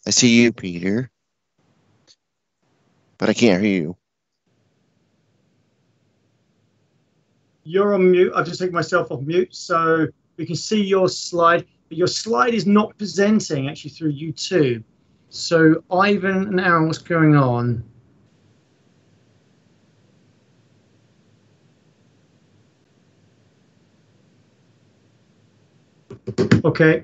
I see you, Peter, but I can't hear you. You're on mute. I've just taken myself off mute, so we can see your slide. But your slide is not presenting actually through YouTube. So Ivan and Aaron, what's going on? Okay.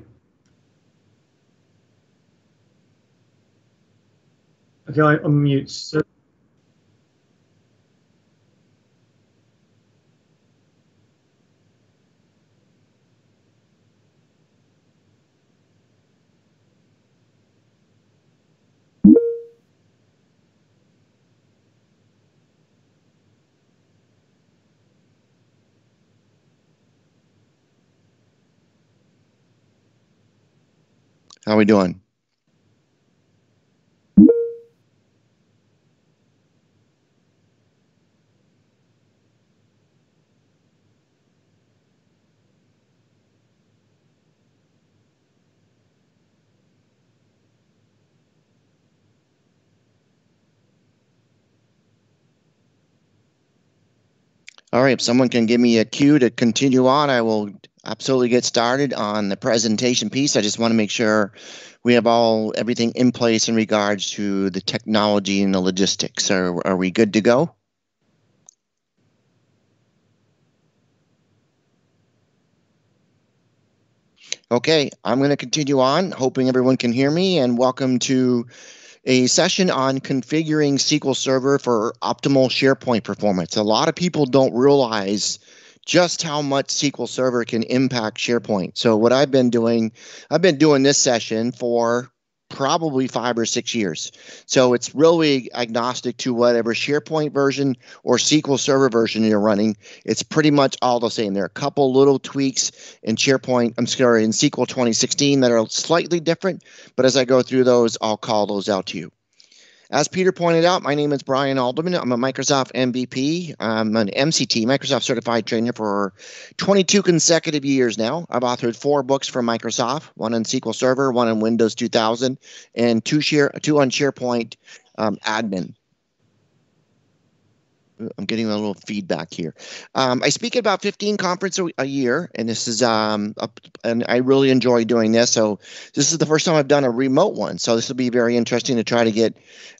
Okay, I'm mute. So How are we doing? All right, if someone can give me a cue to continue on, I will absolutely get started on the presentation piece. I just want to make sure we have everything in place in regards to the technology and the logistics. Are we good to go? Okay, I'm going to continue on, hoping everyone can hear me, and welcome to a session on configuring SQL Server for optimal SharePoint performance. A lot of people don't realize just how much SQL Server can impact SharePoint. So what I've been doing this session for probably 5 or 6 years. So it's really agnostic to whatever SharePoint version or SQL Server version you're running. It's pretty much all the same. There are a couple little tweaks in SharePoint, in SQL 2016 that are slightly different, but as I go through those, I'll call those out to you. As Peter pointed out, my name is Brian Alderman. I'm a Microsoft MVP. I'm an MCT, Microsoft Certified Trainer, for 22 consecutive years now. I've authored 4 books for Microsoft, one on SQL Server, one on Windows 2000, and two on SharePoint admin. I'm getting a little feedback here. I speak at about 15 conferences a year, and this is and I really enjoy doing this. So this is the first time I've done a remote one. So this will be very interesting to try to get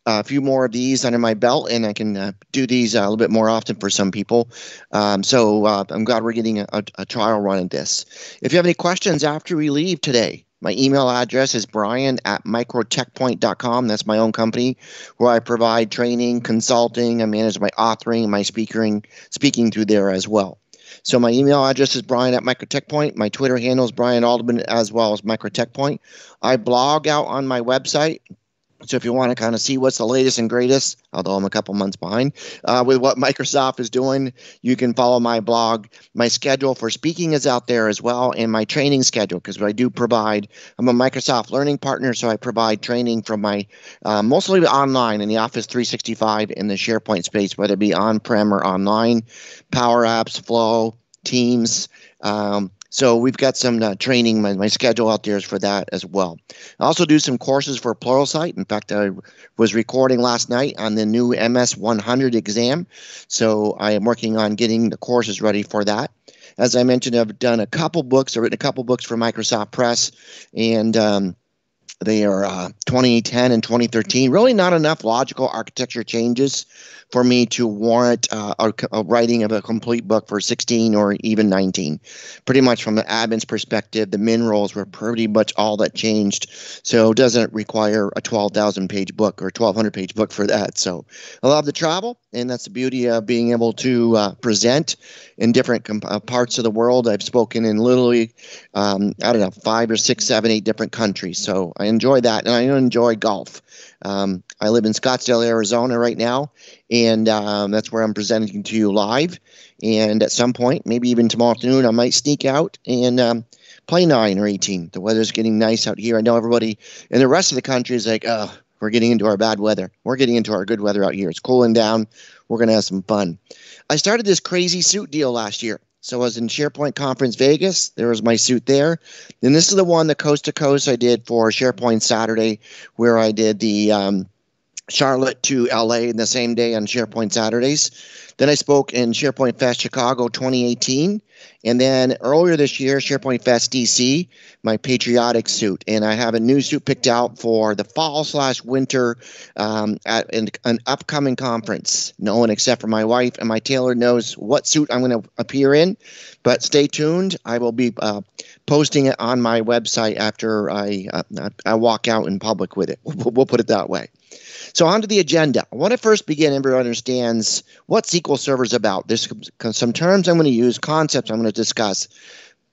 a few more of these under my belt, and I can do these a little bit more often for some people. So I'm glad we're getting a trial run at this. If you have any questions after we leave today, my email address is brian@microtechpoint.com. That's my own company where I provide training, consulting. I manage my authoring and my speaking through there as well. So my email address is brian@microtechpoint. My Twitter handle is Brian Alderman, as well as microtechpoint. I blog out on my website. So if you want to kind of see what's the latest and greatest, although I'm a couple months behind with what Microsoft is doing, you can follow my blog. My schedule for speaking is out there as well, and my training schedule, because I do provide, I'm a Microsoft Learning Partner, so I provide training from my, mostly online in the Office 365 in the SharePoint space, whether it be on-prem or online, Power Apps, Flow, Teams. So we've got some training. My schedule out there is for that as well. I also do some courses for Pluralsight. In fact, I was recording last night on the new MS 100 exam. So I am working on getting the courses ready for that. As I mentioned, I've done a couple books. I've written a couple books for Microsoft Press, and they are 2010 and 2013. Really not enough logical architecture changes for me to warrant a writing of a complete book for 16 or even 19. Pretty much from the admin's perspective, the min roles were pretty much all that changed. So it doesn't require a 12,000 page book or 1,200 page book for that. So I love the travel, and that's the beauty of being able to present in different parts of the world. I've spoken in literally, I don't know, 5 or 6, 7, 8 different countries. So I enjoy that, and I enjoy golf. I live in Scottsdale, Arizona right now, and that's where I'm presenting to you live. And at some point, maybe even tomorrow afternoon, I might sneak out and play 9 or 18. The weather's getting nice out here. I know everybody in the rest of the country is like, oh, we're getting into our bad weather. We're getting into our good weather out here. It's cooling down. We're going to have some fun. I started this crazy suit deal last year. So I was in SharePoint Conference Vegas. There was my suit there. Then this is the one, the coast to coast I did for SharePoint Saturday, where I did the Charlotte to LA in the same day on SharePoint Saturdays. Then I spoke in SharePoint Fest Chicago 2018. And then earlier this year, SharePoint Fest DC, my patriotic suit. And I have a new suit picked out for the fall/winter at an upcoming conference. No one except for my wife and my tailor knows what suit I'm going to appear in. But stay tuned. I will be posting it on my website after I walk out in public with it. We'll put it that way. So on to the agenda. I want to first begin, everyone understands what SQL Server is about. There's some terms I'm going to use, concepts I'm going to discuss,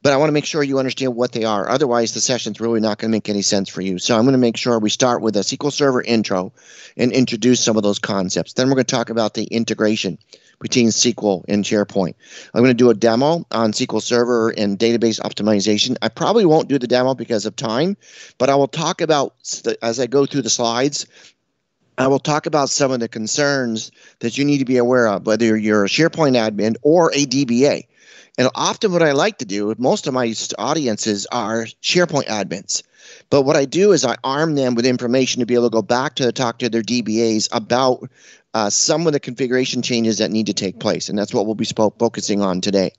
but I want to make sure you understand what they are. Otherwise, the session's really not going to make any sense for you. So I'm going to make sure we start with a SQL Server intro and introduce some of those concepts. Then we're going to talk about the integration between SQL and SharePoint. I'm going to do a demo on SQL Server and database optimization. I probably won't do the demo because of time, but I will talk about, as I go through the slides, I will talk about some of the concerns that you need to be aware of, whether you're a SharePoint admin or a DBA. And often what I like to do, most of my audiences are SharePoint admins. But what I do is I arm them with information to be able to go back to talk to their DBAs about some of the configuration changes that need to take place. And that's what we'll be focusing on today.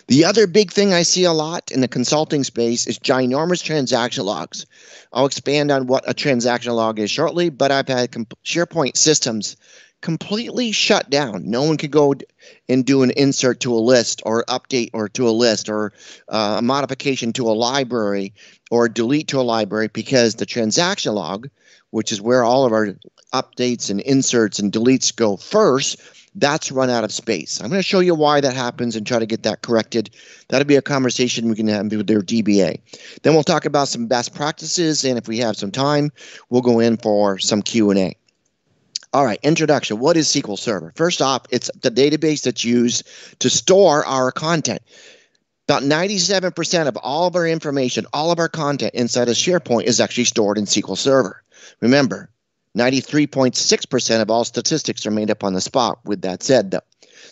The other big thing I see a lot in the consulting space is ginormous transaction logs. I'll expand on what a transaction log is shortly, but I've had SharePoint systems completely shut down. No one could go and do an insert to a list or update or to a list or a modification to a library or delete to a library because the transaction log, which is where all of our updates and inserts and deletes go first, that's run out of space. I'm going to show you why that happens and try to get that corrected. That'll be a conversation we can have with their DBA. Then we'll talk about some best practices, and if we have some time, we'll go in for some Q&A. All right, introduction. What is SQL Server? First off, it's the database that's used to store our content. About 97% of all of our information, all of our content inside of SharePoint is actually stored in SQL Server. Remember, 93.6% of all statistics are made up on the spot. With that said, though.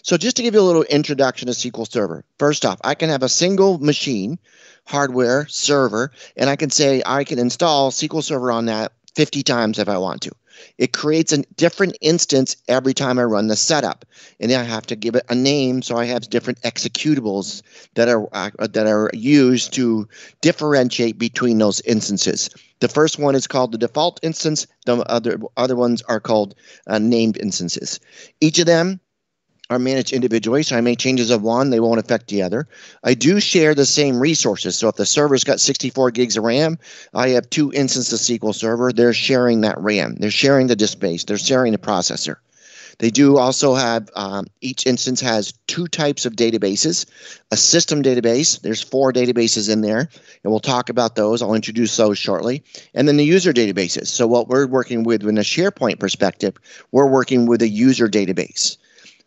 So just to give you a little introduction to SQL Server. First off, I can have a single machine, hardware, server, and I can say I can install SQL Server on that 50 times if I want to. It creates a different instance every time I run the setup, and then I have to give it a name. So I have different executables that are used to differentiate between those instances. The first one is called the default instance. The other ones are called named instances. Each of them are managed individually, so I make changes of one, they won't affect the other. I do share the same resources, so if the server's got 64 gigs of RAM, I have 2 instances of SQL Server, they're sharing that RAM, they're sharing the disk space, they're sharing the processor. They do also have, each instance has 2 types of databases, a system database, there's 4 databases in there, and we'll talk about those, I'll introduce those shortly, and then the user databases. So what we're working with in a SharePoint perspective, we're working with a user database.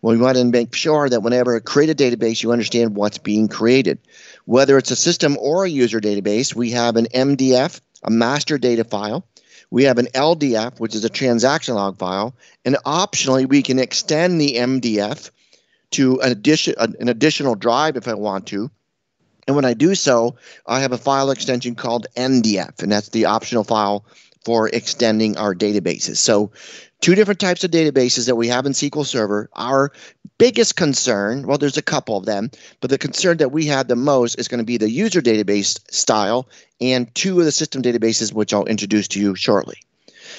Well, we want to make sure that whenever you create a database, you understand what's being created. Whether it's a system or a user database, we have an MDF, a master data file. We have an LDF, which is a transaction log file. And optionally, we can extend the MDF to an additional drive if I want to. And when I do so, I have a file extension called NDF, and that's the optional file for extending our databases. So 2 different types of databases that we have in SQL Server. Our biggest concern, well, there's a couple of them, but the concern that we have the most is going to be the user database style and 2 of the system databases, which I'll introduce to you shortly.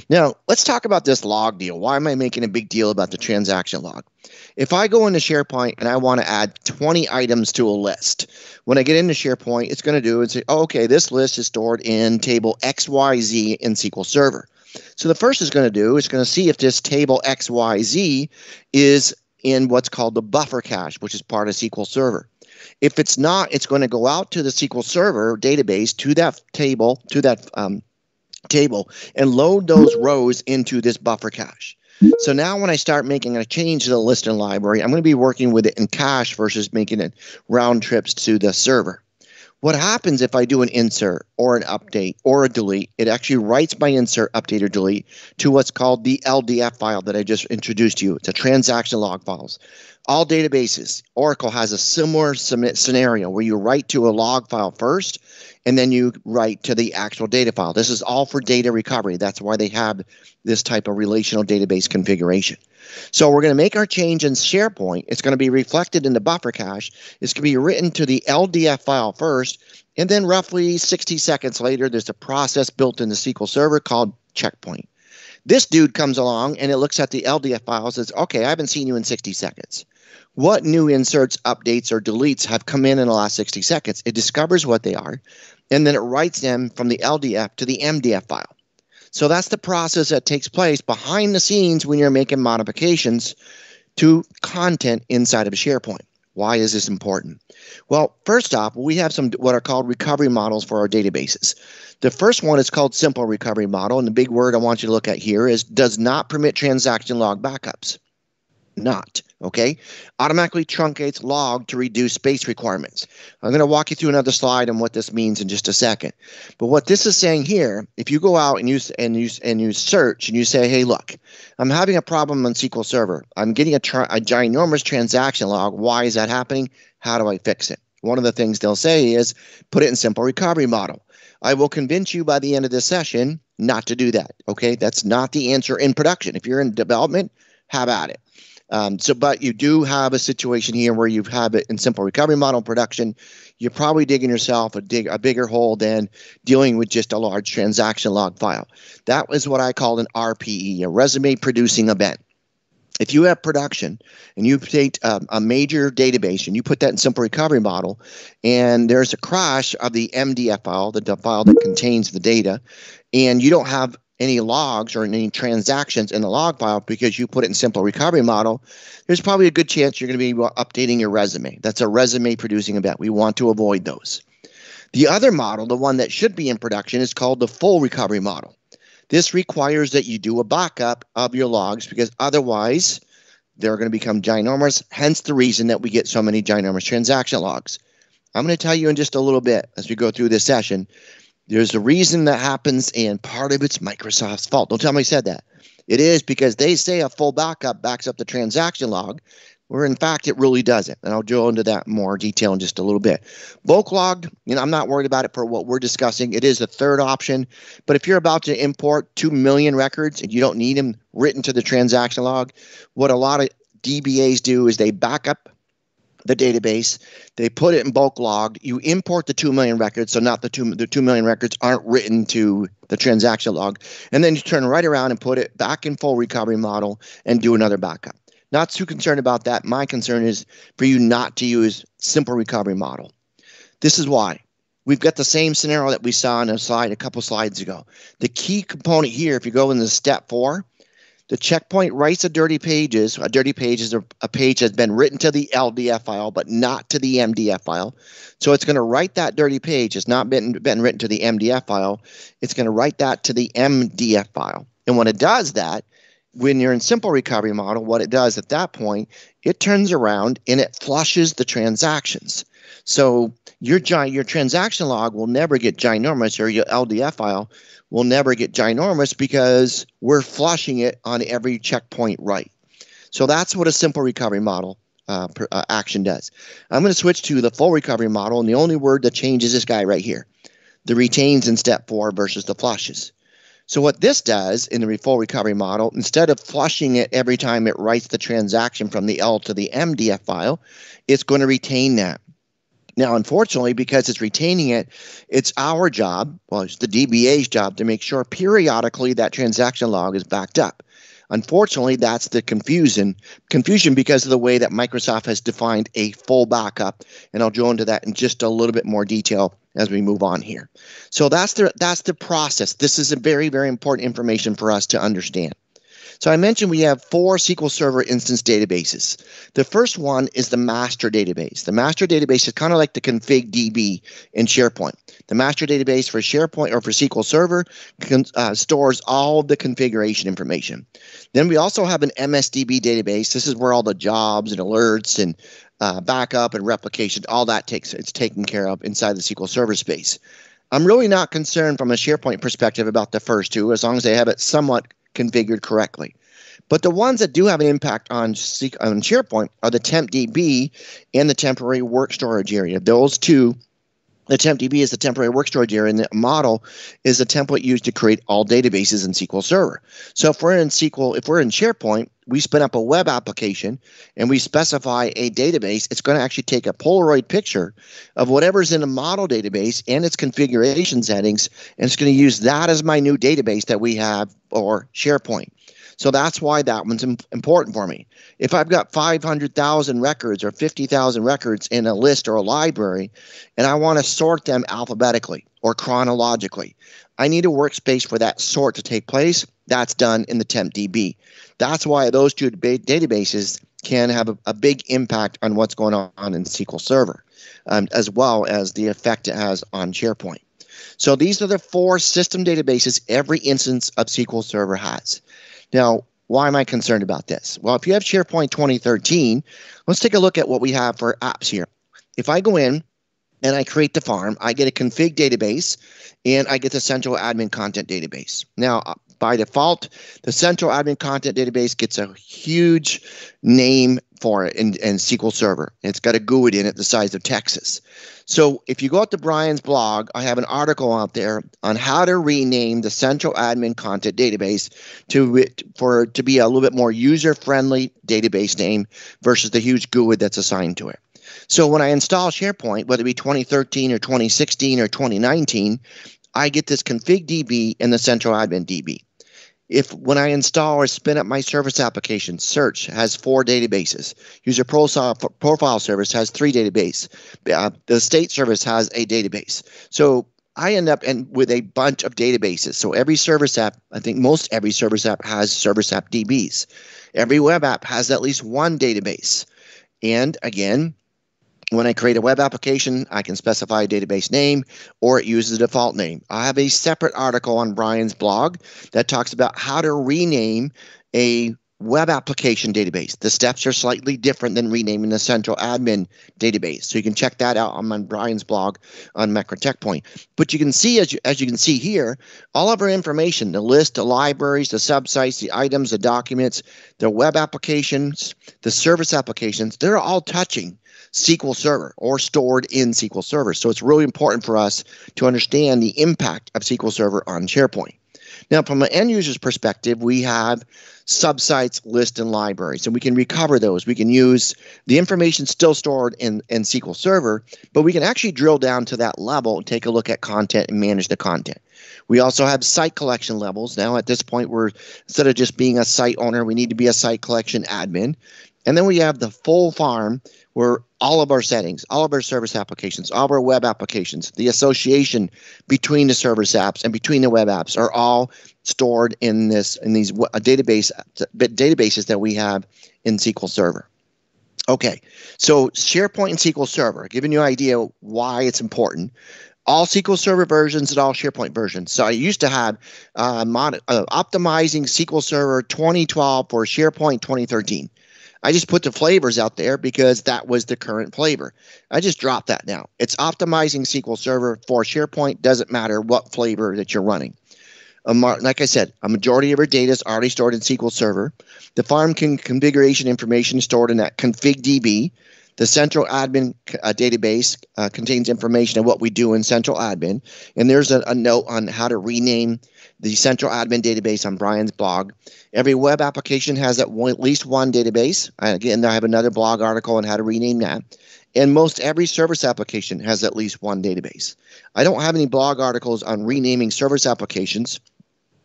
Now, let's talk about this log deal. Why am I making a big deal about the transaction log? If I go into SharePoint and I want to add 20 items to a list, when I get into SharePoint, it's going to do is say, oh, okay, this list is stored in table XYZ in SQL Server. So the first is going to do is going to see if this table XYZ is in what's called the buffer cache, which is part of SQL Server. If it's not, it's going to go out to the SQL Server database to that table, and load those rows into this buffer cache. So now when I start making a change to the list and library, I'm going to be working with it in cache versus making it round trips to the server. What happens if I do an insert or an update or a delete? It actually writes my insert, update, or delete to what's called the LDF file that I just introduced to you. It's a transaction log files. All databases, Oracle has a similar scenario where you write to a log file first, and then you write to the actual data file. This is all for data recovery. That's why they have this type of relational database configuration. So we're going to make our change in SharePoint. It's going to be reflected in the buffer cache. It's going to be written to the LDF file first, and then roughly 60 seconds later, there's a process built in the SQL Server called checkpoint. This dude comes along, and it looks at the LDF file and says, okay, I haven't seen you in 60 seconds. What new inserts, updates, or deletes have come in the last 60 seconds? It discovers what they are, and then it writes them from the LDF to the MDF file. So that's the process that takes place behind the scenes when you're making modifications to content inside of SharePoint. Why is this important? Well, first off, we have some what are called recovery models for our databases. The first one is called simple recovery model, and the big word I want you to look at here is does not permit transaction log backups. Not, okay? Automatically truncates log to reduce space requirements. I'm going to walk you through another slide on what this means in just a second. But what this is saying here, if you go out and you search and you say, hey, look, I'm having a problem on SQL Server. I'm getting a ginormous transaction log. Why is that happening? How do I fix it? One of the things they'll say is put it in simple recovery model. I will convince you by the end of this session not to do that, okay? That's not the answer in production. If you're in development, have at it. But you do have a situation here where you have it in simple recovery model production. You're probably digging yourself a bigger hole than dealing with just a large transaction log file. That is what I call an RPE, a resume producing event. If you have production and you take a major database and you put that in simple recovery model, and there's a crash of the MDF file, the file that contains the data, and you don't have any logs or any transactions in the log file because you put it in simple recovery model, there's probably a good chance you're going to be updating your resume. That's a resume producing event. We want to avoid those. The other model, the one that should be in production, is called the full recovery model. This requires that you do a backup of your logs because otherwise they're going to become ginormous, hence the reason that we get so many ginormous transaction logs. I'm going to tell you in just a little bit as we go through this session. There's a reason that happens, and part of it's Microsoft's fault. Don't tell me I said that. It is because they say a full backup backs up the transaction log, where in fact it really doesn't. And I'll go into that in more detail in just a little bit. Bulk logged, I'm not worried about it for what we're discussing. It is the third option. But if you're about to import 2 million records and you don't need them written to the transaction log, what a lot of DBAs do is they back up the database, they put it in bulk log, you import the 2 million records, so not the 2 million records aren't written to the transaction log, and then you turn right around and put it back in full recovery model and do another backup. Not too concerned about that. My concern is for you not to use simple recovery model. This is why. We've got the same scenario that we saw on a slide a couple slides ago. The key component here, if you go into step 4, the checkpoint writes a dirty page is a page that's been written to the LDF file, but not to the MDF file. So it's going to write that dirty page. It's not been written to the MDF file. It's going to write that to the MDF file. And when it does that, when you're in simple recovery model, what it does at that point, it turns around and it flushes the transactions. So your transaction log will never get ginormous, or your LDF file will never get ginormous because we're flushing it on every checkpoint right. So that's what a simple recovery model action does. I'm going to switch to the full recovery model, and the only word that changes this guy right here, the retains in step 4 versus the flushes. So what this does in the full recovery model, instead of flushing it every time it writes the transaction from the L to the MDF file, it's going to retain that. Now, unfortunately, because it's retaining it, it's our job, well, it's the DBA's job to make sure periodically that transaction log is backed up. Unfortunately, that's the confusion because of the way that Microsoft has defined a full backup, and I'll go into that in just a little bit more detail as we move on here. So that's the process. This is a very, very important information for us to understand. So I mentioned we have 4 SQL Server instance databases. The first one is the master database. The master database is kind of like the config DB in SharePoint. The master database for SharePoint or for SQL Server stores all of the configuration information. Then we also have an MSDB database. This is where all the jobs and alerts and backup and replication, all that it's taken care of inside the SQL Server space. I'm really not concerned from a SharePoint perspective about the first two, as long as they have it somewhat configured correctly. But the ones that do have an impact on SharePoint are the TempDB and the temporary work storage area. Those two, the TempDB is the temporary work storage area, and the model is the template used to create all databases in SQL Server. So if we're in SharePoint, we spin up a web application and we specify a database, it's going to actually take a Polaroid picture of whatever's in the model database and its configuration settings, and it's going to use that as my new database that we have for SharePoint. So that's why that one's important for me. If I've got 500,000 records or 50,000 records in a list or a library, and I want to sort them alphabetically or chronologically, I need a workspace for that sort to take place. That's done in the TempDB. That's why those two databases can have a big impact on what's going on in SQL Server, as well as the effect it has on SharePoint. So these are the 4 system databases every instance of SQL Server has. Now, why am I concerned about this? Well, if you have SharePoint 2013, let's take a look at what we have for apps here. If I go in and I create the farm, I get a config database, and I get the central admin content database. Now, by default, the central admin content database gets a huge name for it in SQL Server. It's got a GUID in it the size of Texas. So if you go out to Brian's blog, I have an article out there on how to rename the central admin content database to be a little bit more user-friendly database name versus the huge GUID that's assigned to it. So when I install SharePoint, whether it be 2013 or 2016 or 2019, I get this config DB and the central admin DB. When I install or spin up my service application, Search has 4 databases. User Profile Service has 3 databases. The State Service has a database. So I end up with a bunch of databases. So every service app, I think most every service app has service app DBs. Every web app has at least one database. And again, when I create a web application, I can specify a database name or it uses a default name. I have a separate article on Brian's blog that talks about how to rename a web application database. The steps are slightly different than renaming the central admin database. So you can check that out on Brian's blog on MicroTechPoint. But you can see, as you can see here, all of our information, the list, the libraries, the subsites, the items, the documents, the web applications, the service applications, they're all touching SQL Server or stored in SQL Server. So it's really important for us to understand the impact of SQL Server on SharePoint. Now, from an end user's perspective, we have subsites, lists, and libraries, and we can recover those. We can use the information still stored in SQL Server, but we can actually drill down to that level and take a look at content and manage the content. We also have site collection levels. Now, at this point, instead of just being a site owner, we need to be a site collection admin. And then we have the full farm where all of our settings, all of our service applications, all of our web applications, the association between the service apps and between the web apps are all stored in these databases that we have in SQL Server. Okay, so SharePoint and SQL Server, giving you an idea why it's important. All SQL Server versions and all SharePoint versions. So I used to have optimizing SQL Server 2012 for SharePoint 2013. I just put the flavors out there because that was the current flavor. I just dropped that now. It's optimizing SQL Server for SharePoint. Doesn't matter what flavor that you're running. Like I said, a majority of our data is already stored in SQL Server. The farm configuration information is stored in that config DB. The central admin database contains information of what we do in central admin. And there's a note on how to rename the central admin database on Brian's blog. Every web application has at least one database. Again, I have another blog article on how to rename that. And most every service application has at least one database. I don't have any blog articles on renaming service applications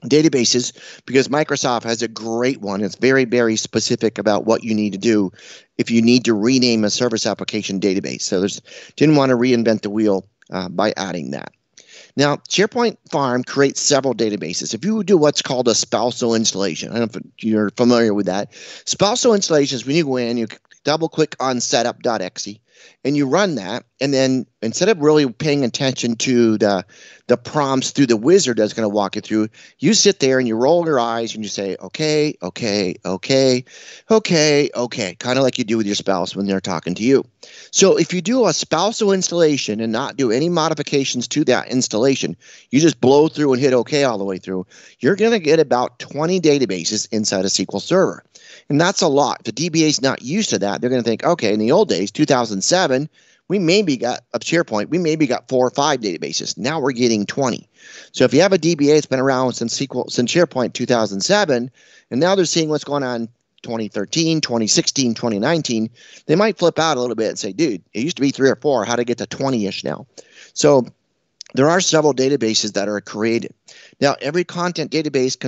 databases because Microsoft has a great one. It's very, very specific about what you need to do if you need to rename a service application database. So didn't want to reinvent the wheel by adding that. Now, SharePoint Farm creates several databases. If you do what's called a spousal installation, I don't know if you're familiar with that. Spousal installations, when you go in, you double click on setup.exe, and you run that. And then instead of really paying attention to the prompts through the wizard that's going to walk you through, you sit there and you roll your eyes and you say, okay, okay, okay, okay, okay, kind of like you do with your spouse when they're talking to you. So if you do a spousal installation and not do any modifications to that installation, you just blow through and hit OK all the way through, you're going to get about 20 databases inside a SQL Server. And that's a lot. If the DBA is not used to that, they're going to think, okay, in the old days, 2007, we maybe got a SharePoint, we maybe got 4 or 5 databases. Now we're getting 20. So if you have a DBA that's been around since SharePoint 2007, and now they're seeing what's going on 2013, 2016, 2019, they might flip out a little bit and say, dude, it used to be 3 or 4. How to get to 20-ish now? So there are several databases that are created. Now, every content database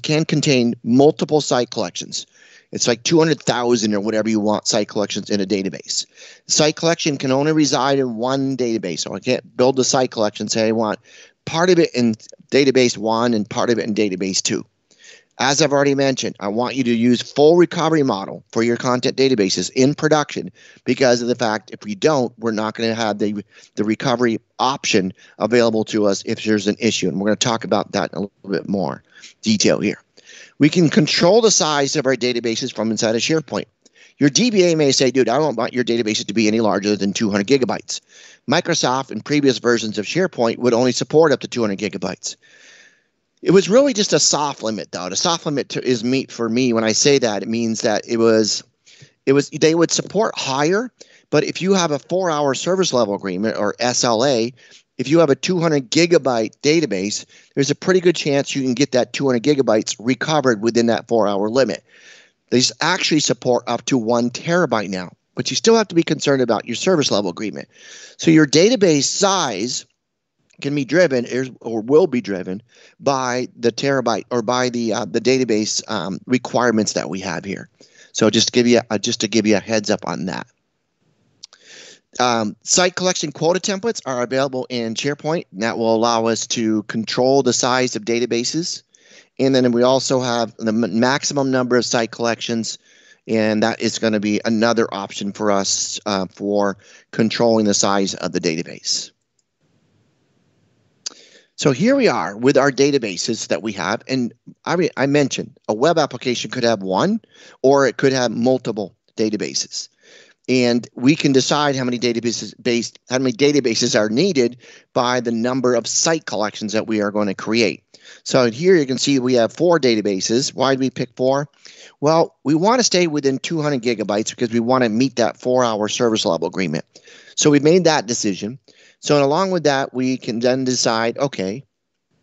can contain multiple site collections. It's like 200,000 or whatever you want site collections in a database. Site collection can only reside in one database. So I can't build a site collection and say I want part of it in database 1 and part of it in database 2. As I've already mentioned, I want you to use full recovery model for your content databases in production, because of the fact if we don't, we're not going to have the recovery option available to us if there's an issue. And we're going to talk about that in a little bit more detail here. We can control the size of our databases from inside of SharePoint. Your DBA may say, dude, I don't want your databases to be any larger than 200 gigabytes. Microsoft in previous versions of SharePoint would only support up to 200 gigabytes. It was really just a soft limit, though. The soft limit is for me. When I say that, it means that it was they would support higher, but if you have a 4-hour service level agreement or SLA, if you have a 200 gigabyte database, there's a pretty good chance you can get that 200 gigabytes recovered within that 4-hour limit. They actually support up to 1 terabyte now, but you still have to be concerned about your service level agreement. So your database size can be driven or will be driven by the terabyte or by the database requirements that we have here. So just to give you a heads up on that. Site collection quota templates are available in SharePoint, and that will allow us to control the size of databases. And then we also have the maximum number of site collections, and that is going to be another option for us for controlling the size of the database. So here we are with our databases that we have, and I mentioned a web application could have one, or it could have multiple databases. And we can decide how many databases are needed by the number of site collections that we are going to create. So here you can see we have 4 databases. Why did we pick 4? Well, we want to stay within 200 gigabytes because we want to meet that 4-hour service level agreement. So we made that decision. So along with that, we can then decide, okay,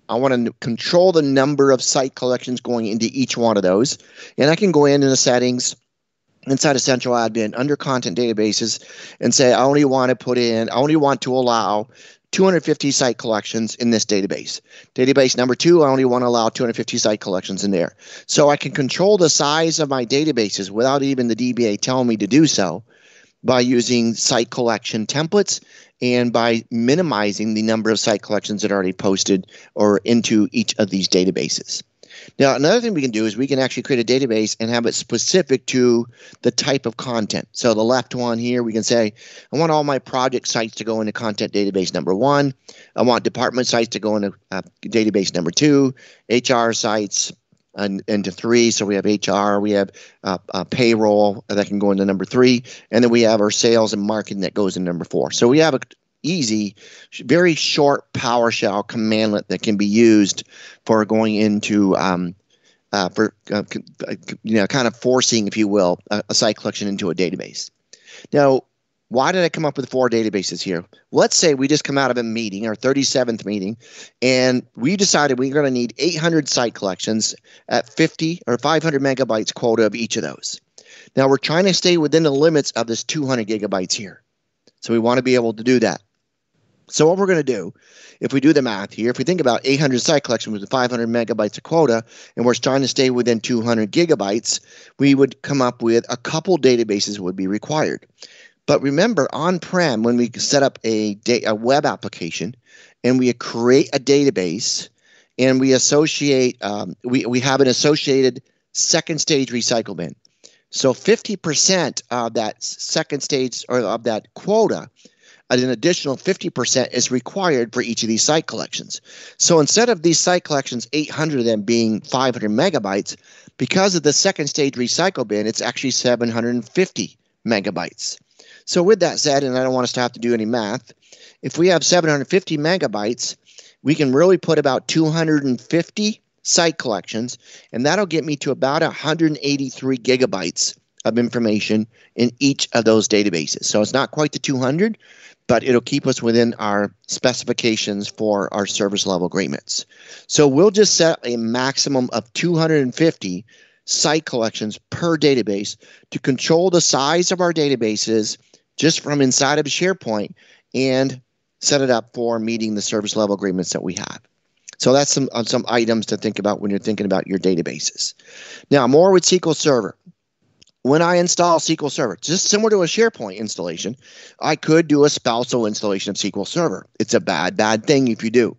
I want to control the number of site collections going into each one of those. And I can go in the settings inside of Central Admin under content databases and say I only want to allow 250 site collections in this database. Database number 2, I only want to allow 250 site collections in there. So I can control the size of my databases without even the DBA telling me to do so by using site collection templates and by minimizing the number of site collections that are already posted or into each of these databases. Now, another thing we can do is we can actually create a database and have it specific to the type of content. So the left one here, we can say, I want all my project sites to go into content database number 1. I want department sites to go into database number 2, HR sites into 3. So we have HR, we have payroll that can go into number 3, and then we have our sales and marketing that goes in number 4. So we have a easy, very short PowerShell commandlet that can be used for going into kind of forcing, if you will, a site collection into a database. Now, why did I come up with 4 databases here? Let's say we just come out of a meeting, our 37th meeting, and we decided we're going to need 800 site collections at 50 or 500 megabytes quota of each of those. Now, we're trying to stay within the limits of this 200 gigabytes here. So we want to be able to do that. So what we're going to do, if we do the math here, if we think about 800 site collections with 500 megabytes of quota, and we're trying to stay within 200 gigabytes, we would come up with a couple databases would be required. But remember, on-prem, when we set up a web application and we create a database and we associate, we have an associated second stage recycle bin. So 50% of that second stage or of that quota, an additional 50% is required for each of these site collections. So instead of these site collections, 800 of them being 500 megabytes, because of the second stage recycle bin, it's actually 750 megabytes. So with that said, and I don't want us to have to do any math, if we have 750 megabytes, we can really put about 250 site collections, and that'll get me to about 183 gigabytes of information in each of those databases. So it's not quite the 200, but it'll keep us within our specifications for our service level agreements. So we'll just set a maximum of 250 site collections per database to control the size of our databases just from inside of SharePoint and set it up for meeting the service level agreements that we have. So that's some items to think about when you're thinking about your databases. Now, more with SQL Server. When I install SQL Server, just similar to a SharePoint installation, I could do a spousal installation of SQL Server. It's a bad thing if you do.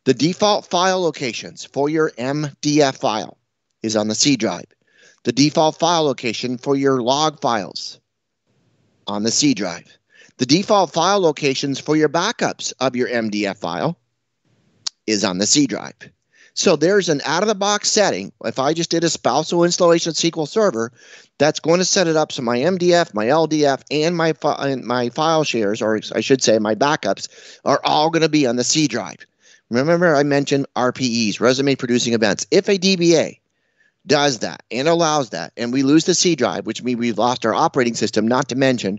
The default file locations for your MDF file is on the C drive. The default file location for your log files on the C drive. The default file locations for your backups of your MDF file is on the C drive. So there's an out-of-the-box setting. If I just did a spousal installation of SQL Server, that's going to set it up so my MDF, my LDF, and my file shares, or I should say my backups, are all going to be on the C drive. Remember I mentioned RPEs, resume producing events. If a DBA does that and allows that, and we lose the C drive, which means we've lost our operating system, not to mention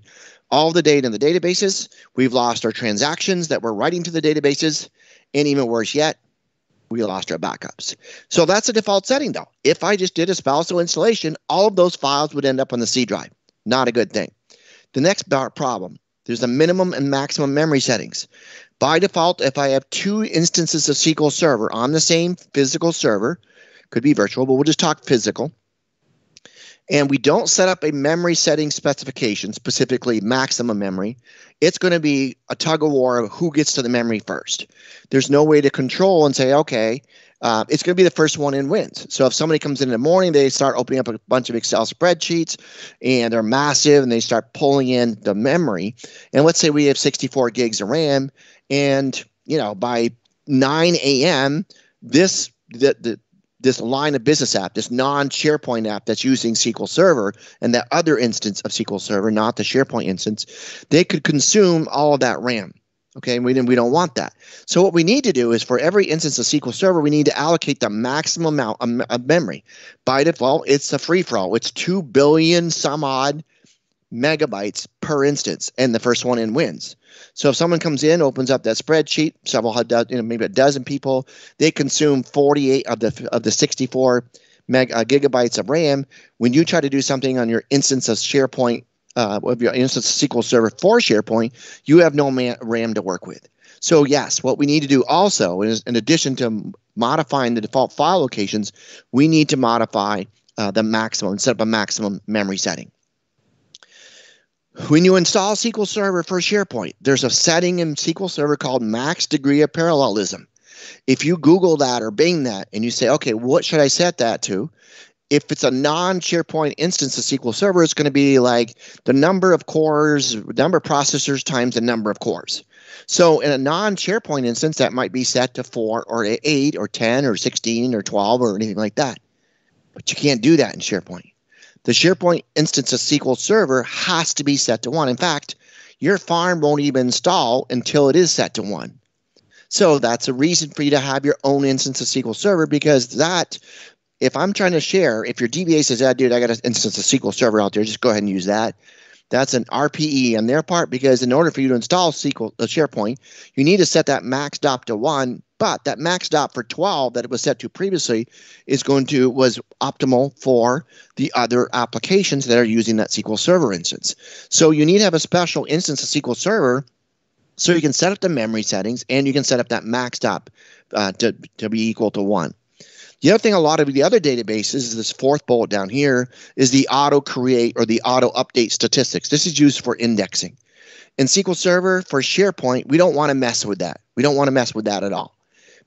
all the data in the databases, we've lost our transactions that we're writing to the databases, and even worse yet, we lost our backups. So that's a default setting though. If I just did a spousal installation, all of those files would end up on the C drive. Not a good thing. The next problem, there's a minimum and maximum memory settings. By default, if I have 2 instances of SQL Server on the same physical server, could be virtual, but we'll just talk physical, and we don't set up a memory setting specification, specifically maximum memory, it's going to be a tug of war of who gets to the memory first. There's no way to control and say, okay, it's going to be the first one in wins. So if somebody comes in the morning, they start opening up a bunch of Excel spreadsheets and they're massive and they start pulling in the memory. And let's say we have 64 gigs of RAM, and by 9 a.m., this line of business app, this non-SharePoint app that's using SQL Server and that other instance of SQL Server, not the SharePoint instance, they could consume all of that RAM. Okay, and we don't want that. So what we need to do is for every instance of SQL Server, we need to allocate the maximum amount of memory. By default, it's a free-for-all. It's 2 billion some odd megabytes per instance, and the first one in wins. So if someone comes in, opens up that spreadsheet, maybe a dozen people, they consume 48 of the 64 gigabytes of RAM. When you try to do something on your instance of SharePoint, of your instance of SQL Server for SharePoint, you have no RAM to work with. So yes, what we need to do also is, in addition to modifying the default file locations, we need to modify the maximum, set up a maximum memory setting. When you install SQL Server for SharePoint, there's a setting in SQL Server called max degree of parallelism. If you Google that or Bing that and you say, okay, what should I set that to? If it's a non-SharePoint instance of SQL Server, it's going to be like the number of cores, number of processors times the number of cores. So in a non-SharePoint instance, that might be set to 4 or 8 or 10 or 16 or 12 or anything like that. But you can't do that in SharePoint. The SharePoint instance of SQL Server has to be set to 1. In fact, your farm won't even install until it is set to 1. So that's a reason for you to have your own instance of SQL Server, because that, if I'm trying to share, if your DBA says, dude, I got an instance of SQL Server out there, just go ahead and use that. That's an RPE on their part, because in order for you to install SharePoint, you need to set that max dop to 1. But that max dop for 12 that it was set to previously was optimal for the other applications that are using that SQL Server instance. So you need to have a special instance of SQL Server so you can set up the memory settings and you can set up that max dop to be equal to 1. The other thing, a lot of the other databases, is this fourth bullet down here, is the auto create or the auto update statistics. This is used for indexing. In SQL Server for SharePoint, we don't want to mess with that. We don't want to mess with that at all.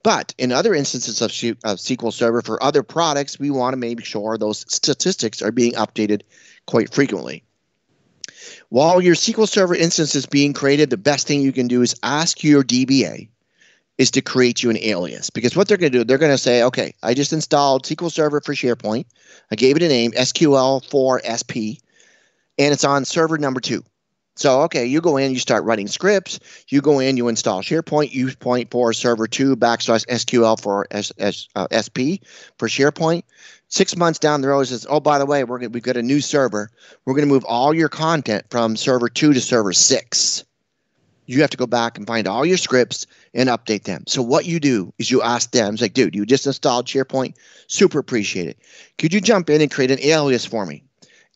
But in other instances of SQL Server for other products, we want to make sure those statistics are being updated quite frequently. While your SQL Server instance is being created, the best thing you can do is ask your DBA is to create you an alias. Because what they're going to do, they're going to say, okay, I just installed SQL Server for SharePoint. I gave it a name, SQL for SP, and it's on server number 2. So, okay, you go in, you start writing scripts. You go in, you install SharePoint, use point for server 2 / SQL for SP for SharePoint. 6 months down the road, it says, oh, by the way, we've got a new server. We're going to move all your content from server 2 to server 6. You have to go back and find all your scripts and update them. So what you do is you ask them, it's like, dude, you just installed SharePoint. Super appreciate it. Could you jump in and create an alias for me?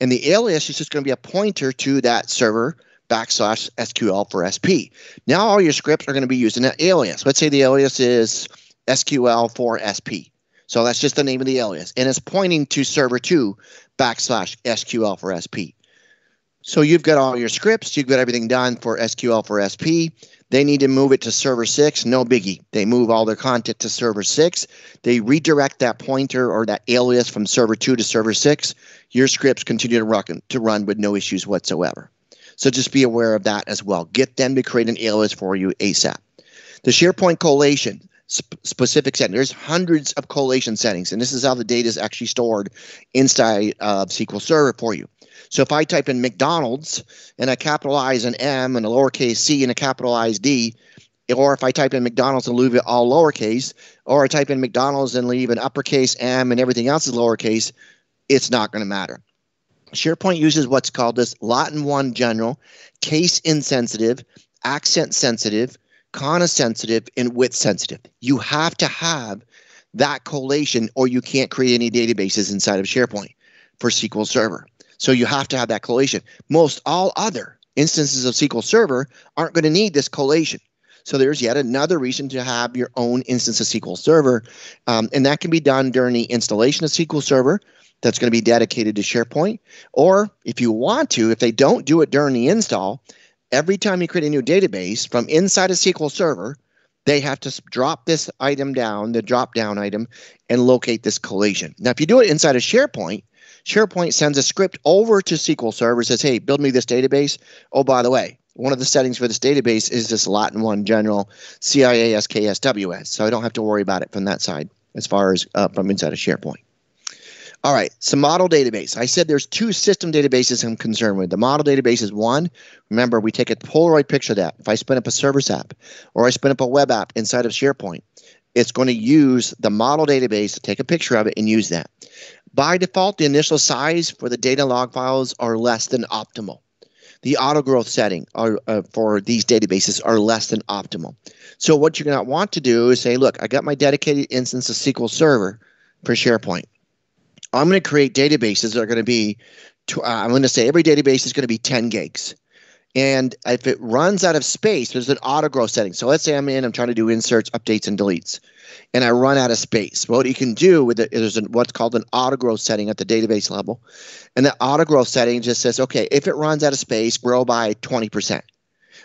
And the alias is just going to be a pointer to that server / SQL for SP. Now all your scripts are going to be using that alias. Let's say the alias is SQL for SP. So that's just the name of the alias. And it's pointing to server 2 / SQL for SP. So you've got all your scripts. You've got everything done for SQL for SP. They need to move it to server 6. No biggie. They move all their content to server 6. They redirect that pointer or that alias from server 2 to server 6. Your scripts continue to run with no issues whatsoever. So just be aware of that as well. Get them to create an alias for you ASAP. The SharePoint collation specific setting. There's hundreds of collation settings, and this is how the data is actually stored inside of SQL Server for you. So if I type in McDonald's and I capitalize an M and a lowercase c and a capitalized D, or if I type in McDonald's and leave it all lowercase, or I type in McDonald's and leave an uppercase M and everything else is lowercase, it's not going to matter. SharePoint uses what's called this Latin 1 general, case insensitive, accent sensitive, comma sensitive, and width sensitive. You have to have that collation or you can't create any databases inside of SharePoint for SQL Server. So you have to have that collation. Most all other instances of SQL Server aren't going to need this collation. So there's yet another reason to have your own instance of SQL Server. And that can be done during the installation of SQL Server. That's going to be dedicated to SharePoint. Or if you want to, if they don't do it during the install, every time you create a new database from inside of SQL Server, they have to drop this item down, the drop-down item, and locate this collation. Now, if you do it inside of SharePoint, SharePoint sends a script over to SQL Server, says, hey, build me this database. Oh, by the way, one of the settings for this database is this Latin 1 general CIASKSWS. So I don't have to worry about it from that side as far as from inside of SharePoint. All right, so model database. I said there's 2 system databases I'm concerned with. The model database is one. Remember, we take a Polaroid picture of that. If I spin up a service app or I spin up a web app inside of SharePoint, it's going to use the model database to take a picture of it and use that. By default, the initial size for the data log files are less than optimal. The auto growth setting for these databases are less than optimal. So what you're going to want to do is say, look, I got my dedicated instance of SQL Server for SharePoint. I'm going to create databases that are going to be, I'm going to say every database is going to be 10 gigs. And if it runs out of space, there's an auto growth setting. So let's say I'm trying to do inserts, updates, and deletes, and I run out of space. What you can do with it is what's called an auto growth setting at the database level. And the auto growth setting just says, okay, if it runs out of space, grow by 20%.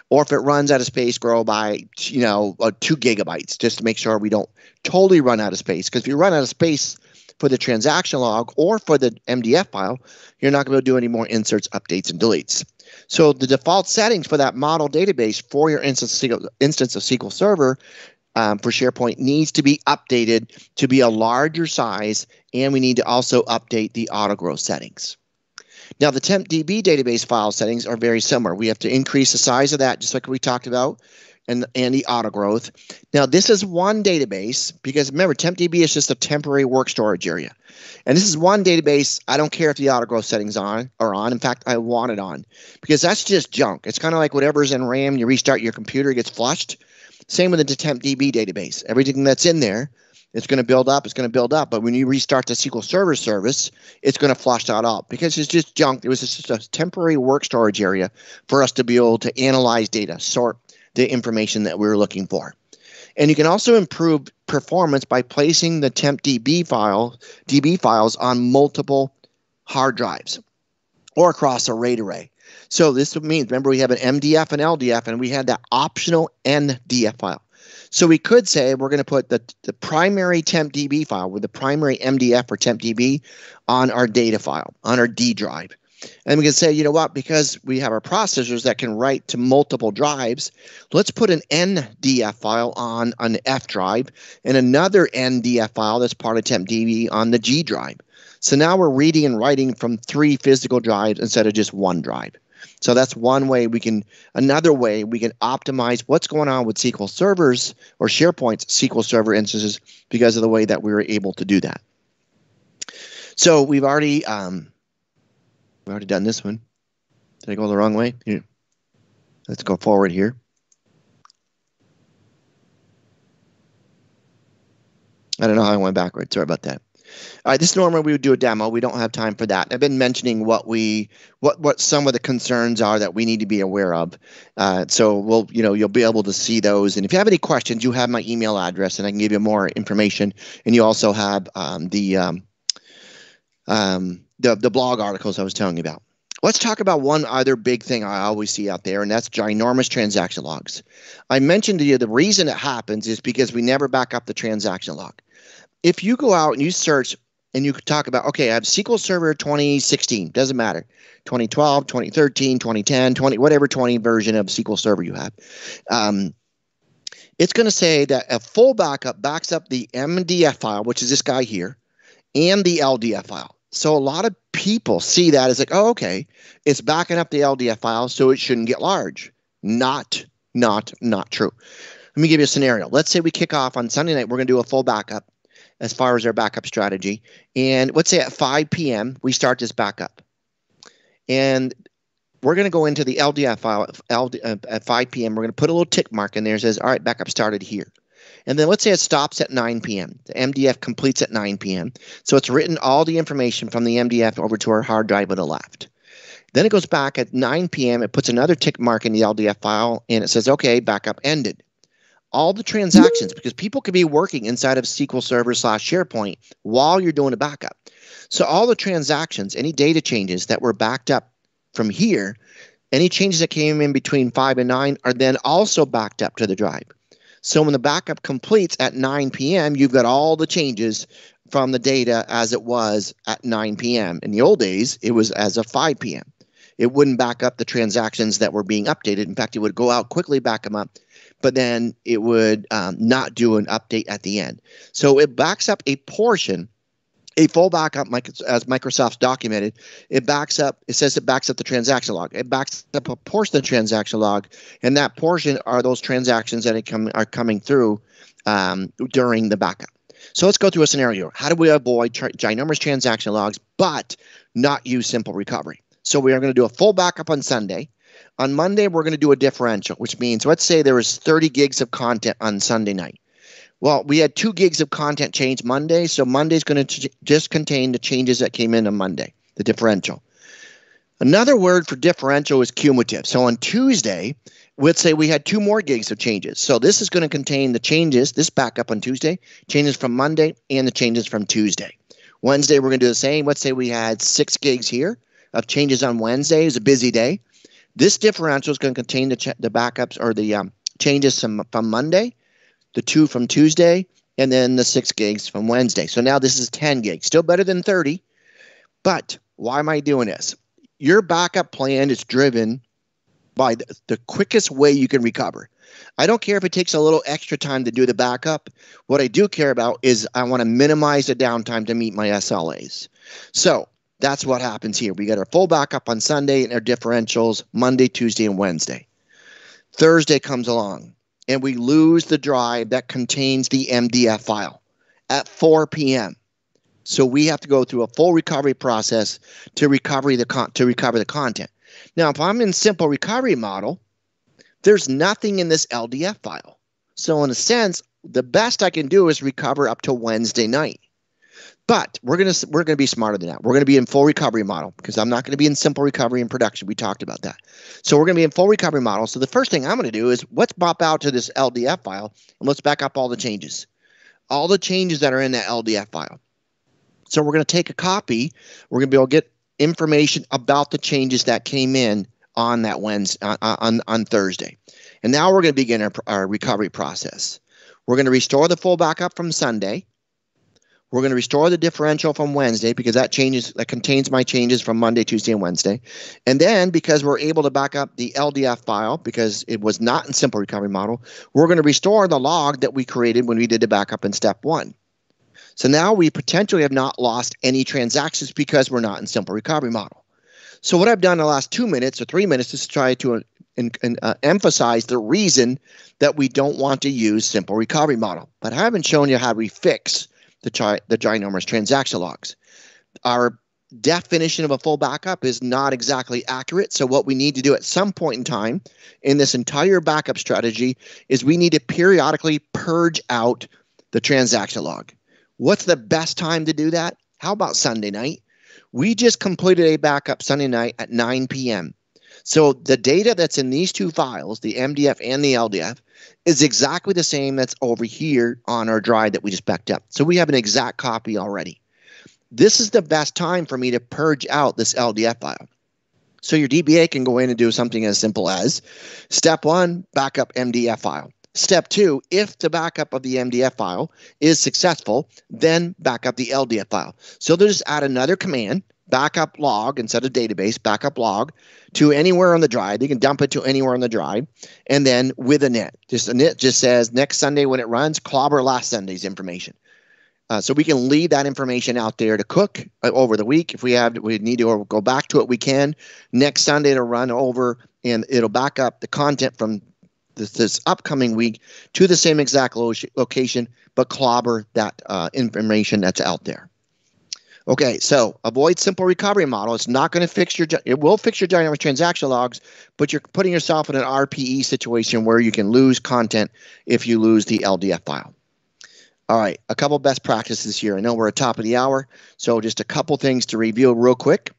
Or if it runs out of space, grow by 2 gigabytes, just to make sure we don't totally run out of space. Because if you run out of space for the transaction log or for the MDF file, you're not going to do any more inserts, updates, and deletes. So the default settings for that model database for your instance of SQL Server for SharePoint needs to be updated to be a larger size, and we need to also update the auto growth settings. Now, the TempDB database file settings are very similar. We have to increase the size of that, just like we talked about, and the auto growth. Now, this is one database because remember, TempDB is just a temporary work storage area. And this is one database. I don't care if the auto growth settings are on. In fact, I want it on because that's just junk. It's kind of like whatever's in RAM, you restart your computer, it gets flushed. Same with the TempDB database. Everything that's in there, it's going to build up, But when you restart the SQL Server service, it's going to flush that out because it's just junk. It was just a temporary work storage area for us to be able to analyze data, sort the information that we were looking for. And you can also improve performance by placing the TempDB files on multiple hard drives or across a RAID array. So this means, remember, we have an MDF and LDF, and we had that optional NDF file. So we could say we're going to put the primary TempDB file with the primary MDF or TempDB on our data file, on our D drive. And we can say, you know what, because we have our processors that can write to multiple drives, let's put an NDF file on an F drive and another NDF file that's part of TempDB on the G drive. So now we're reading and writing from 3 physical drives instead of just 1 drive. So that's one way we can, another way we can optimize what's going on with SQL servers or SharePoint's SQL Server instances because of the way that we were able to do that. So we've already done this one. Did I go the wrong way? Here. Let's go forward here. I don't know how I went backwards. Sorry about that. All right, this is normally we would do a demo. We don't have time for that. I've been mentioning what some of the concerns are that we need to be aware of. So you'll be able to see those. And if you have any questions, you have my email address, and I can give you more information. And you also have the blog articles I was telling you about. Let's talk about one other big thing I always see out there, and that's ginormous transaction logs. I mentioned to you the reason it happens is because we never back up the transaction log. If you go out and you search and you talk about, okay, I have SQL Server 2016, doesn't matter, 2012, 2013, 2010, whatever 20 version of SQL Server you have, it's going to say that a full backup backs up the MDF file, which is this guy here, and the LDF file. So a lot of people see that as like, oh, okay, it's backing up the LDF file, so it shouldn't get large. Not true. Let me give you a scenario. Let's say we kick off on Sunday night. We're going to do a full backup as far as our backup strategy. And let's say at 5 p.m., we start this backup. And we're going to go into the LDF file at 5 p.m. We're going to put a little tick mark in there that says, all right, backup started here. And then let's say it stops at 9 p.m. The MDF completes at 9 p.m. So it's written all the information from the MDF over to our hard drive on the left. Then it goes back at 9 p.m. It puts another tick mark in the LDF file, and it says, okay, backup ended. All the transactions, because people could be working inside of SQL Server / SharePoint while you're doing a backup. So all the transactions, any data changes that were backed up from here, any changes that came in between 5 and 9 are then also backed up to the drive. So when the backup completes at 9 p.m., you've got all the changes from the data as it was at 9 p.m. In the old days, it was as of 5 p.m. It wouldn't back up the transactions that were being updated. In fact, it would go out quickly, back them up, but then it would not do an update at the end. So it backs up a portion, a full backup, as Microsoft's documented. It says it backs up the transaction log. It backs up a portion of the transaction log, and that portion are those transactions that are coming through during the backup. So let's go through a scenario. How do we avoid ginormous transaction logs but not use simple recovery? So we are going to do a full backup on Sunday. On Monday, we're going to do a differential, which means, let's say there was 30 gigs of content on Sunday night. Well, we had 2 gigs of content change Monday, so Monday's going to just contain the changes that came in on Monday, the differential. Another word for differential is cumulative. So on Tuesday, let's say we had 2 more gigs of changes. So this is going to contain the changes, this backup on Tuesday, changes from Monday, and the changes from Tuesday. Wednesday, we're going to do the same. Let's say we had 6 gigs here of changes on Wednesday. It was a busy day. This differential is going to contain the backups or the changes from Monday, the 2 from Tuesday, and then the 6 gigs from Wednesday. So now this is 10 gigs, still better than 30. But why am I doing this? Your backup plan is driven by the quickest way you can recover. I don't care if it takes a little extra time to do the backup. What I do care about is I want to minimize the downtime to meet my SLAs. So that's what happens here. We got our full backup on Sunday and our differentials Monday, Tuesday, and Wednesday. Thursday comes along, and we lose the drive that contains the MDF file at 4 p.m. So we have to go through a full recovery process to recover the content. Now, if I'm in simple recovery model, there's nothing in this LDF file. So in a sense, the best I can do is recover up to Wednesday night. But we're gonna be smarter than that. We're gonna be in full recovery model because I'm not gonna be in simple recovery and production. We talked about that. So we're gonna be in full recovery model. So the first thing I'm gonna do is let's pop out to this LDF file and let's back up all the changes that are in that LDF file. So we're gonna take a copy. We're gonna be able to get information about the changes that came in on that Wednesday on Thursday. And now we're gonna begin our recovery process. We're gonna restore the full backup from Sunday. We're going to restore the differential from Wednesday because that contains my changes from Monday, Tuesday, and Wednesday. And then because we're able to back up the LDF file because it was not in Simple Recovery Model, we're going to restore the log that we created when we did the backup in step 1. So now we potentially have not lost any transactions because we're not in Simple Recovery Model. So what I've done in the last 2 minutes or 3 minutes is try to emphasize the reason that we don't want to use Simple Recovery Model. But I haven't shown you how we fix the ginormous transaction logs. Our definition of a full backup is not exactly accurate. So what we need to do at some point in time in this entire backup strategy is we need to periodically purge out the transaction log. What's the best time to do that? How about Sunday night? We just completed a backup Sunday night at 9 p.m. So the data that's in these two files, the MDF and the LDF, is exactly the same that's over here on our drive that we just backed up. So we have an exact copy already. This is the best time for me to purge out this LDF file. So your DBA can go in and do something as simple as step 1, backup MDF file. Step 2, if the backup of the MDF file is successful, then backup the LDF file. So they'll just add another command, backup log instead of database, backup log to anywhere on the drive. They can dump it to anywhere on the drive. And then with a net, a net just says next Sunday when it runs, clobber last Sunday's information. So we can leave that information out there to cook over the week. If we need to go back to it, we can. Next Sunday it'll run over and it'll back up the content from this upcoming week to the same exact location, but clobber that information that's out there. Okay, so avoid Simple Recovery Model. It's not going to fix it will fix your dynamic transaction logs, but you're putting yourself in an RPE situation where you can lose content if you lose the LDF file. All right, a couple best practices here. I know we're at top of the hour, so just a couple things to review real quick.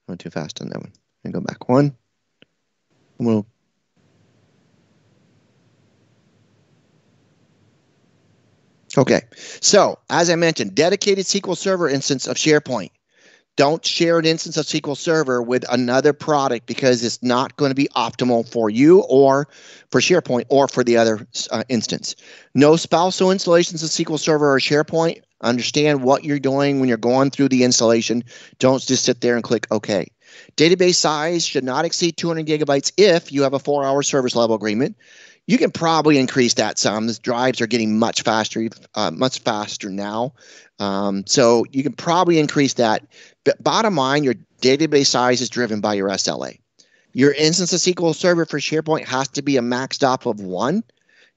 Went too fast on that one. And go back one. We'll Okay, so as I mentioned, dedicated SQL Server instance of SharePoint. Don't share an instance of SQL Server with another product because it's not going to be optimal for you or for SharePoint or for the other instance. No spousal installations of SQL Server or SharePoint. Understand what you're doing when you're going through the installation. Don't just sit there and click OK. Database size should not exceed 200 gigabytes if you have a 4-hour service level agreement. You can probably increase that some. The drives are getting much faster now. So you can probably increase that. But bottom line, your database size is driven by your SLA. Your instance of SQL Server for SharePoint has to be a maxed off of 1.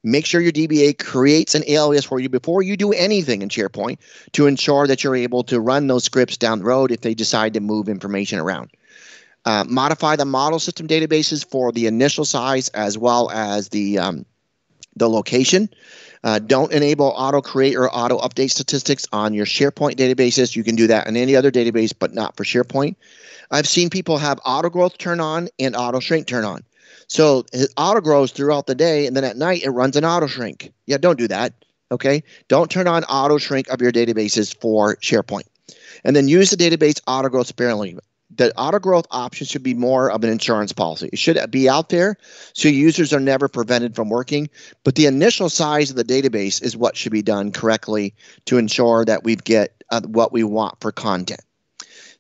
Make sure your DBA creates an alias for you before you do anything in SharePoint to ensure that you're able to run those scripts down the road if they decide to move information around. Modify the model system databases for the initial size as well as the location. Don't enable auto create or auto update statistics on your SharePoint databases. You can do that on any other database, but not for SharePoint. I've seen people have auto growth turn on and auto shrink turn on. So it auto grows throughout the day, and then at night it runs an auto shrink. Yeah, don't do that. Okay, don't turn on auto shrink of your databases for SharePoint, and then use the database auto growth sparingly. The auto growth option should be more of an insurance policy. It should be out there so users are never prevented from working. But the initial size of the database is what should be done correctly to ensure that we get what we want for content.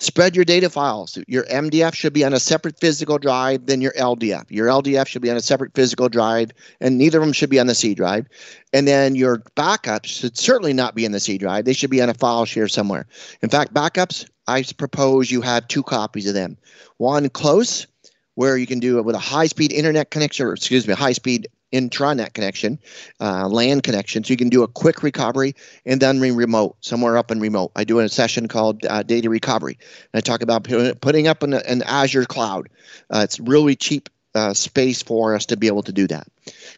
Spread your data files. Your MDF should be on a separate physical drive than your LDF. Your LDF should be on a separate physical drive, and neither of them should be on the C drive. And then your backups should certainly not be in the C drive. They should be on a file share somewhere. In fact, backups, I propose you have 2 copies of them. One close, where you can do it with a high-speed internet connection, or excuse me, a high-speed intranet connection, LAN connection, so you can do a quick recovery, and then remote, somewhere up in remote. I do a session called Data Recovery, and I talk about putting up an Azure cloud. It's really cheap space for us to be able to do that.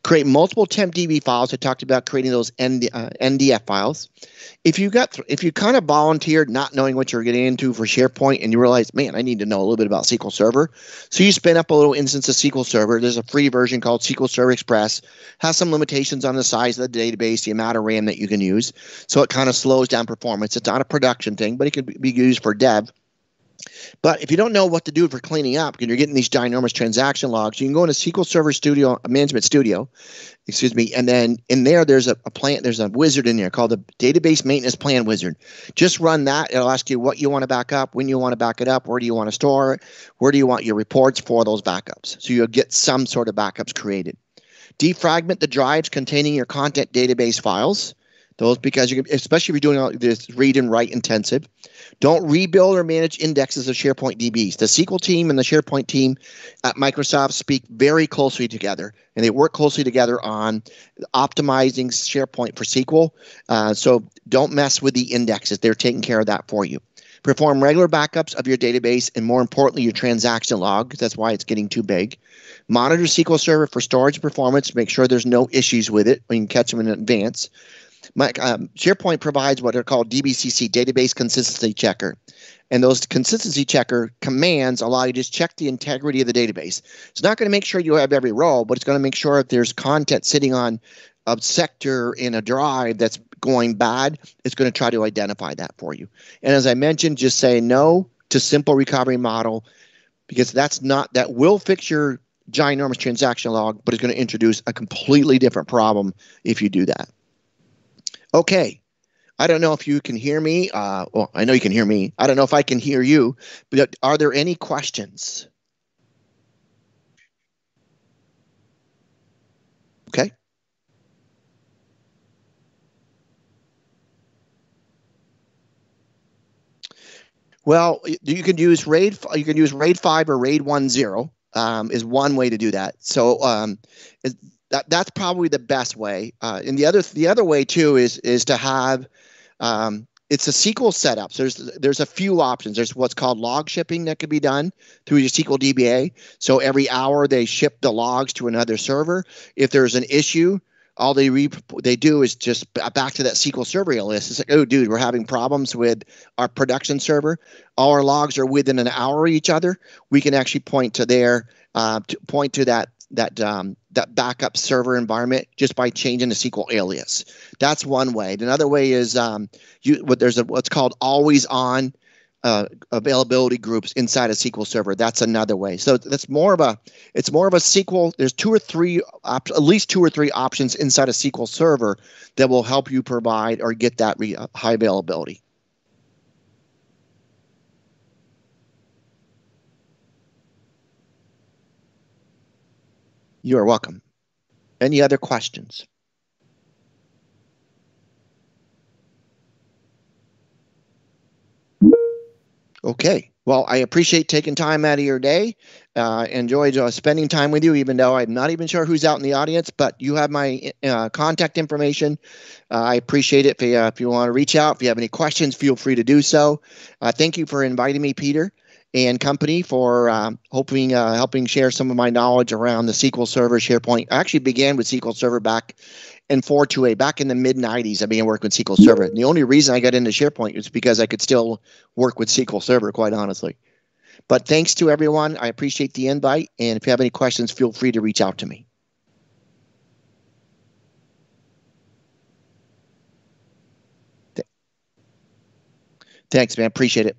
Create multiple temp DB files. I talked about creating those NDF files. If you kind of volunteered not knowing what you're getting into for SharePoint and you realize, man, I need to know a little bit about SQL Server. So you spin up a little instance of SQL Server. There's a free version called SQL Server Express. Has some limitations on the size of the database, the amount of RAM that you can use. So it kind of slows down performance. It's not a production thing, but it can be used for dev. But if you don't know what to do for cleaning up, because you're getting these ginormous transaction logs, you can go into SQL Server Studio, Management Studio, excuse me, and then in there, there's a wizard in there called the Database Maintenance Plan Wizard. Just run that. It'll ask you what you want to back up, when you want to back it up, where do you want to store it, where do you want your reports for those backups. So you'll get some sort of backups created. Defragment the drives containing your content database files. Those, because you can, especially if you're doing all this read and write intensive. Don't rebuild or manage indexes of SharePoint DBs. The SQL team and the SharePoint team at Microsoft speak very closely together, and they work closely together on optimizing SharePoint for SQL. So don't mess with the indexes. They're taking care of that for you. Perform regular backups of your database, and more importantly, your transaction log. That's why it's getting too big. Monitor SQL Server for storage performance. Make sure there's no issues with it. You can catch them in advance. SharePoint provides what are called DBCC, Database Consistency Checker. And those consistency checker commands allow you to just check the integrity of the database. It's not going to make sure you have every row, but it's going to make sure if there's content sitting on a sector in a drive that's going bad, it's going to try to identify that for you. And as I mentioned, just say no to simple recovery model, because that will fix your ginormous transaction log, but it's going to introduce a completely different problem if you do that. Okay, I don't know if you can hear me. Well, I know you can hear me. I don't know if I can hear you, but are there any questions? Okay. Well, you can use RAID. You can use RAID 5 or RAID 1.0 is one way to do that. So that's probably the best way. And the other way too is to have it's a SQL setup. So there's a few options. There's what's called log shipping that can be done through your SQL DBA. So every hour they ship the logs to another server. If there's an issue, all they do is just back to that SQL Server list. It's like, oh, dude, we're having problems with our production server. All our logs are within an hour of each other. We can actually point to that backup server environment just by changing the SQL alias. That's one way. Another way is there's what's called always on availability groups inside a SQL Server. That's another way. So it's more of a SQL. There's at least two or three options inside a SQL Server that will help you provide or get that high availability. You are welcome. Any other questions? Okay. Well, I appreciate taking time out of your day. Enjoyed spending time with you, even though I'm not even sure who's out in the audience, but you have my contact information. I appreciate it. If you want to reach out, if you have any questions, feel free to do so. Thank you for inviting me, Peter and company, for helping share some of my knowledge around the SQL Server SharePoint. I actually began with SQL Server back in 4.2a, back in the mid-90s. I began working with SQL Server. And the only reason I got into SharePoint was because I could still work with SQL Server, quite honestly. But thanks to everyone. I appreciate the invite. And if you have any questions, feel free to reach out to me. Thanks, man. Appreciate it.